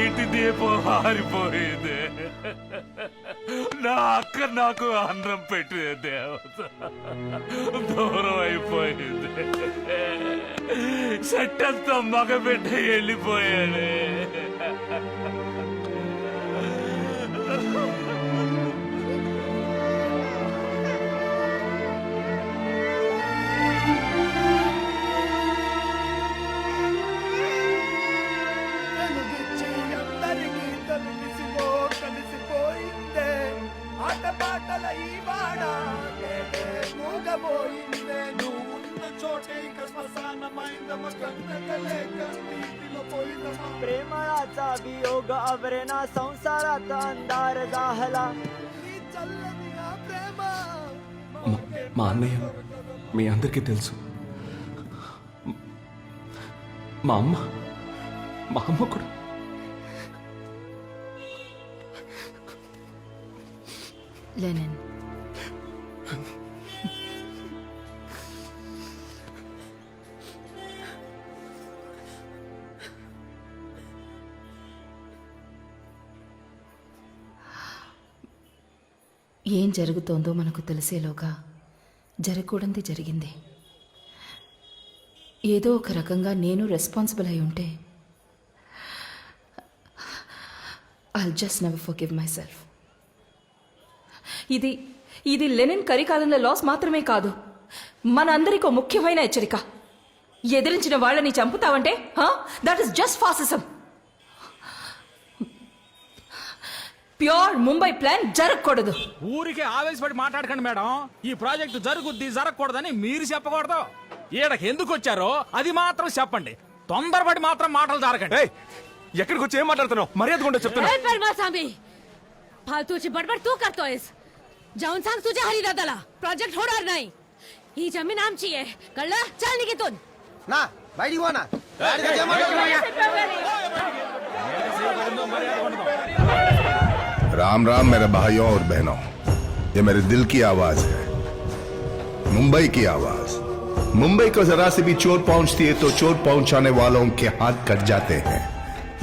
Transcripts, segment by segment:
ఇంటి దీపం ఆరిపోయింది. నా అక్క నాకు అన్నం పెట్టే దేవత దూరం అయిపోయింది. చెట్టంతా మగబిడ్డ వెళ్ళిపోయాడు. प्रेमाचा वियोग आवरेना संसारात अंधार झाला. మా అన్నయ్య మీ అందరికీ తెలుసు. మా అమ్మ కూడా. లెనిన్, ఏం జరుగుతోందో మనకు తెలిసేలోగా జరగకూడనిది జరిగింది. ఏదో ఒక రకంగా నేను రెస్పాన్సిబుల్ అయి ఉంటే I'll just never forgive myself. ఇది లెనిన్ కరికాలంలో లాస్ మాత్రమే కాదు, మన అందరికీ ముఖ్యమైన హెచ్చరిక. ఎదిరించిన వాళ్ళని చంపుతావంటే that is just fascism. Pure Mumbai plan జరగకూడదు. ఊరికే ఆవేశపడి మాట్లాడకండి మేడం. ఈ ప్రాజెక్టు జరుగుద్ది జరగకూడదని మీరు చెప్పకూడదు. ఈడకి ఎందుకు వచ్చారో అది మాత్రం చెప్పండి. తొందరపడి మాత్రం మాటలు జరగండి. ఎక్కడికి వచ్చి ఏం మాట్లాడుతున్నావు? మర్యాదగా చెప్తున్నా. फालतूची बडबड तू करतोयस. जाऊन सांग तुझ्या हरिदादाला प्रोजेक्ट होणार नाही. ही जमीन आमची आहे, कळलं? चल निघितून. ना बैठी हुआ ना. राम राम मेरे भाइयों और बहनों, ये मेरे दिल की आवाज है, मुंबई की आवाज. मुंबई को जरा से भी चोट पहुंचती है तो चोट पहुंचाने वालों के हाथ कट जाते हैं,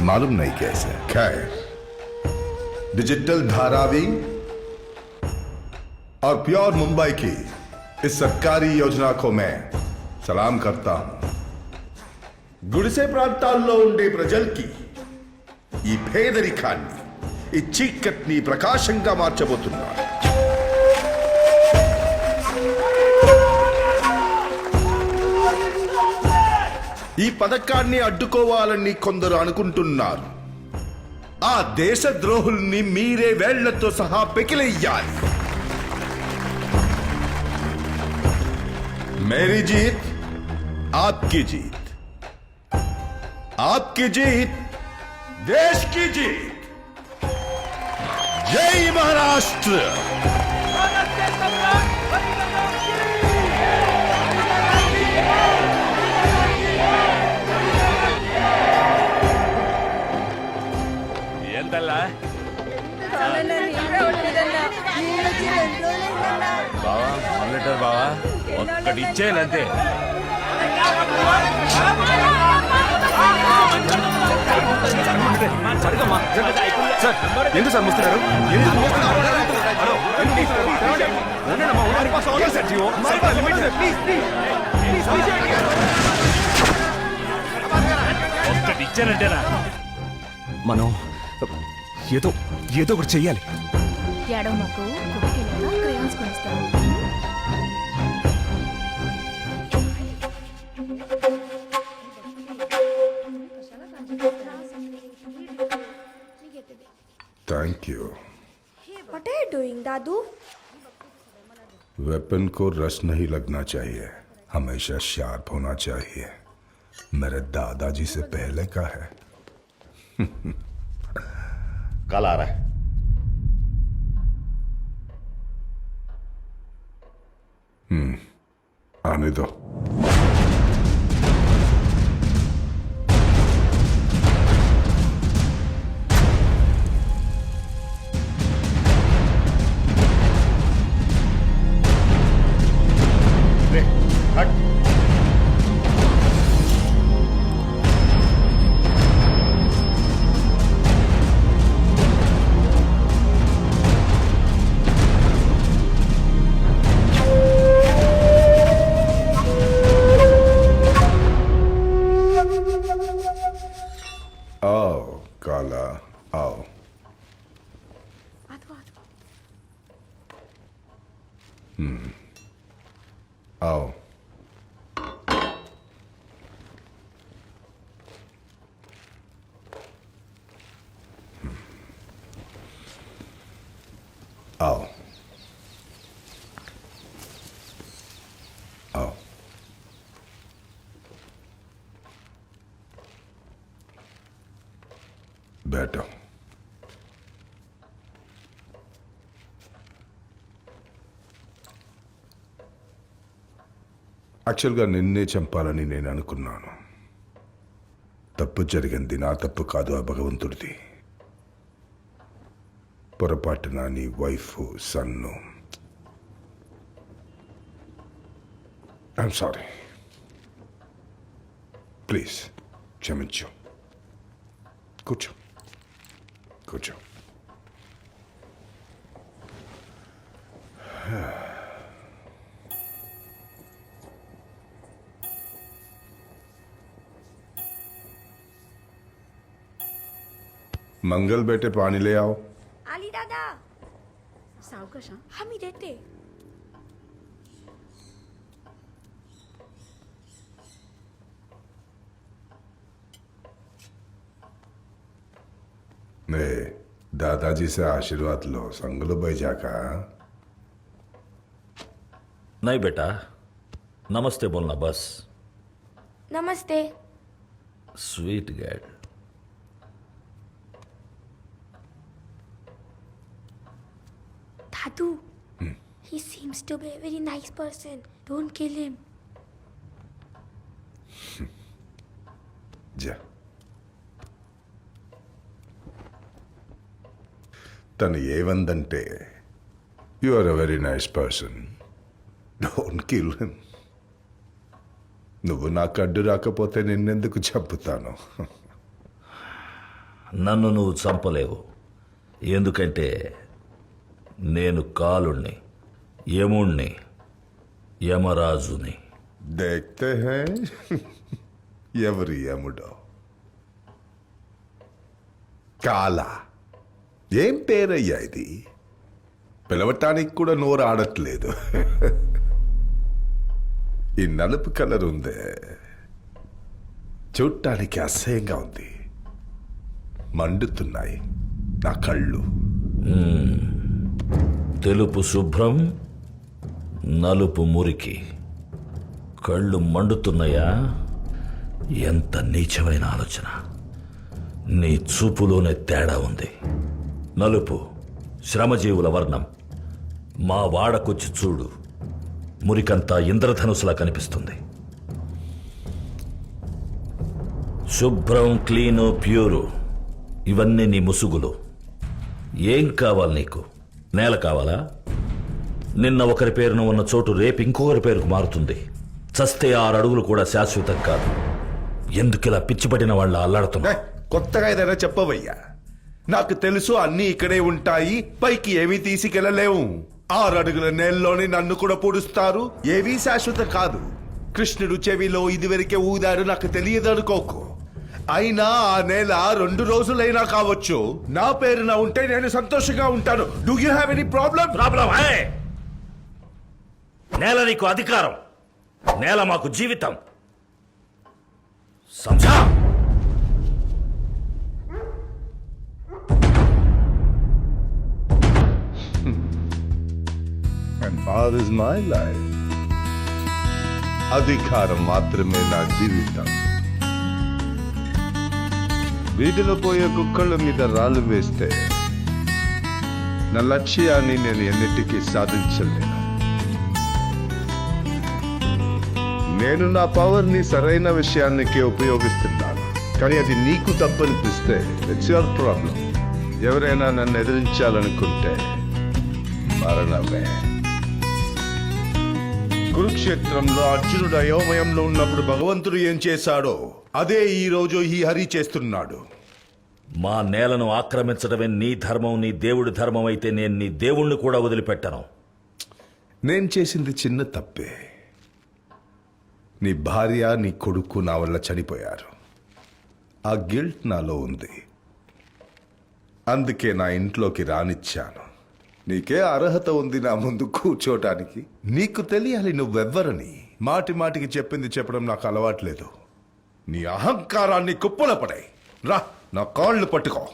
मालूम नहीं कैसे. खैर, डिजिटल धारावी और प्योर मुंबई की इस सरकारी योजना को मैं सलाम करता हूं. గుడిసె ప్రాంతాల్లో ఉండే ప్రజలకి ఈ పేదరికాన్ని, ఈ చీకటిని ప్రకాశంగా మార్చబోతున్నారు. ఈ పథకాన్ని అడ్డుకోవాలని కొందరు అనుకుంటున్నారు. ఆ దేశ ద్రోహుల్ని మీరే వేళ్లతో సహా పెకిలెయ్యాలి. మేరీ జీత్ ఆప్కి జీత్, आपकी जीत देश की जीत. जय महाराष्ट्र. ఏంటల్లా బావా మొదలెట్టారు బావా, ఒక్కటి ఇచ్చేయాలంతే. ఎందుకు సార్ ముస్తున్నారు? ఒక్కటి ఇచ్చానంటేనా? మనం ఏదో ఒకటి చెయ్యాలి. ఏడవ మాకు క్రేయాన్స్ కొనిస్తాను. Thank you. What are you doing, दादू? वेपन को रस नहीं लगना चाहिए, हमेशा शार्प होना चाहिए. मेरे दादाजी से पहले का है. कल आ रहा है. आने दो. आओ काला आओ आओ आओ आओ बैठो యాక్చువల్గా నిన్నే చంపాలని నేను అనుకున్నాను. తప్పు జరిగింది నా తప్పు కాదు, ఆ భగవంతుడిది. పొరపాటున నీ వైఫ్ సన్ను. ఐఎమ్ సారీ, ప్లీజ్ క్షమించు. కూర్చో కూర్చో. मंगल बेटे पानी ले आओ. आली दादा सावकाश हा मी देते. ने दादाजी से आशीर्वाद लो. संगलो बैजा का. नहीं बेटा, नमस्ते बोलना बस. नमस्ते. Sweet girl. Dadu he seems to be a very nice person. Don't kill him. जा. తను ఏవందంటే you are a very nice person, don't kill him. నువ్వు నాకు అడ్డు రాకపోతే నిన్నెందుకు చంపుతాను? నన్ను నువ్వు చంపలేవు, ఎందుకంటే నేను కాలుణ్ణి, యముణ్ణి, యమరాజుని. देखते हैं ఎవరి యముడో. కాలా ఏం పేరయ్యా ఇది? పిలవటానికి కూడా నోరు ఆడట్లేదు. ఈ నలుపు కలర్ ఉందే, చూడటానికి అసహ్యంగా ఉంది. మండుతున్నాయి నా కళ్ళు. తెలుపు శుభ్రం, నలుపు మురికి. కళ్ళు మండుతున్నాయా? ఎంత నీచమైన ఆలోచన. నీ చూపులోనే తేడా ఉంది. నలుపు శ్రమజీవుల వర్ణం. మా వాడకొచ్చి చూడు, మురికంతా ఇంద్రధనుసులా కనిపిస్తుంది. శుభ్రం, క్లీను, ప్యూరు ఇవన్నీ నీ ముసుగులు. ఏం కావాలి నీకు? నేల కావాలా? నిన్న ఒకరి పేరున ఉన్న చోటు రేపు ఇంకొకరి పేరుకు మారుతుంది. చస్తే 6 అడుగులు కూడా శాశ్వతం కాదు. ఎందుకిలా పిచ్చిపడిన వాళ్ళ అల్లాడుతున్నా? కొత్తగా ఏదైనా చెప్పవయ్యా. నాకు తెలుసు అన్నీ ఇక్కడే ఉంటాయి, పైకి ఏమీ తీసుకెళ్లలేవు. 6 అడుగుల నేలలోనే నన్ను కూడా పొడుస్తారు. ఏవీ శాశ్వతం కాదు. కృష్ణుడు చెవిలో ఇదివరకే ఊదారు, నాకు తెలియదు అనుకోకు. అయినా ఆ నేల 2 రోజులైనా కావచ్చు. నా పేరున ఉంటే నేను సంతోషంగా ఉంటాను. Do you have any problem? నేల నీకు అధికారం, నేల మాకు జీవితం. సంజా And all is my life. అధికారం మాత్రమే నా జీవితం. వీధిలో పోయే కుక్కళ్ళ మీద రాళ్ళు వేస్తే నా లక్ష్యాన్ని నేను ఎన్నిటికీ సాధించలేను. నేను నా పవర్ని సరైన విషయానికి ఉపయోగిస్తున్నాను. కానీ అది నీకు తప్పనిపిస్తే ఇట్స్ యువర్ ప్రాబ్లం. ఎవరైనా నన్ను ఎదిరించాలనుకుంటే మరణమే. కురుక్షేత్రంలో అర్జునుడు అయోమయంలో ఉన్నప్పుడు భగవంతుడు ఏం చేశాడో అదే ఈ రోజు ఈ హరి చేస్తున్నాడు. మా నేలను ఆక్రమించడమే నీ ధర్మం, నీ దేవుడి ధర్మం అయితే నేను నీ దేవుణ్ణి కూడా వదిలిపెట్టను. నేను చేసింది చిన్న తప్పే. నీ భార్య నీ కొడుకు నా వల్ల చనిపోయారు. ఆ గిల్ట్ నాలో ఉంది. అందుకే నా ఇంట్లోకి రానిచ్చాను. నీకే అర్హత ఉంది నా ముందు కూర్చోటానికి. నీకు తెలియాలి నువ్వెవ్వరని. మాటి మాటికి చెప్పింది చెప్పడం నాకు అలవాట్లేదు. నీ అహంకారాన్ని కుప్పల పడాయి. రా, నా కాళ్ళు పట్టుకో.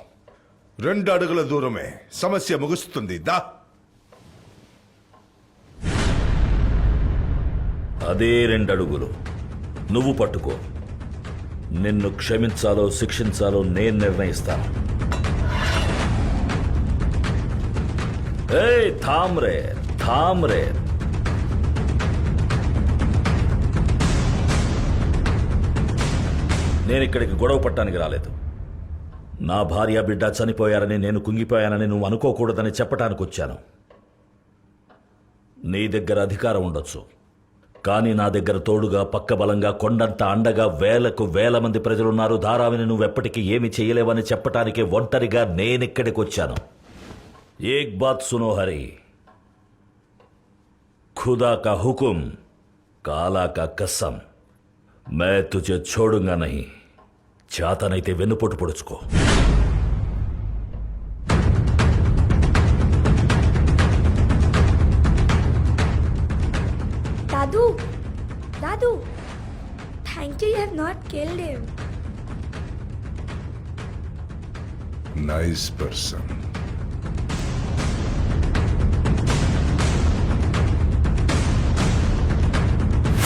2 అడుగుల దూరమే సమస్య ముగుస్తుంది. దా. అదే 2 అడుగులు నువ్వు పట్టుకో. నిన్ను క్షమించాలో శిక్షించాలో నేను నిర్ణయిస్తాను. ఏయ్ థామ్రే, థామ్రే. నేను ఇక్కడికి గొడవ పట్టడానికి రాలేదు. నా భార్య బిడ్డ చనిపోయారని, నేను కుంగిపోయానని నువ్వు అనుకోకూడదని చెప్పటానికి వచ్చాను. నీ దగ్గర అధికారం ఉండొచ్చు, కానీ నా దగ్గర తోడుగా, పక్కబలంగా, కొండంత అండగా వేలకు వేల మంది ప్రజలున్నారు. ధారావిని నువ్వెప్పటికీ ఏమి చేయలేవని చెప్పటానికి ఒంటరిగా నేనిక్కడికి వచ్చాను. ఏక్ బాత్ సునో హరి, खुदा का हुकुम, काला का कसम, मैं तुझे छोड़ूंगा नहीं. చేతనైతే వెన్నుపోటు పొడుచుకో. Dadu, Dadu, thank you have not killed him. Nice person.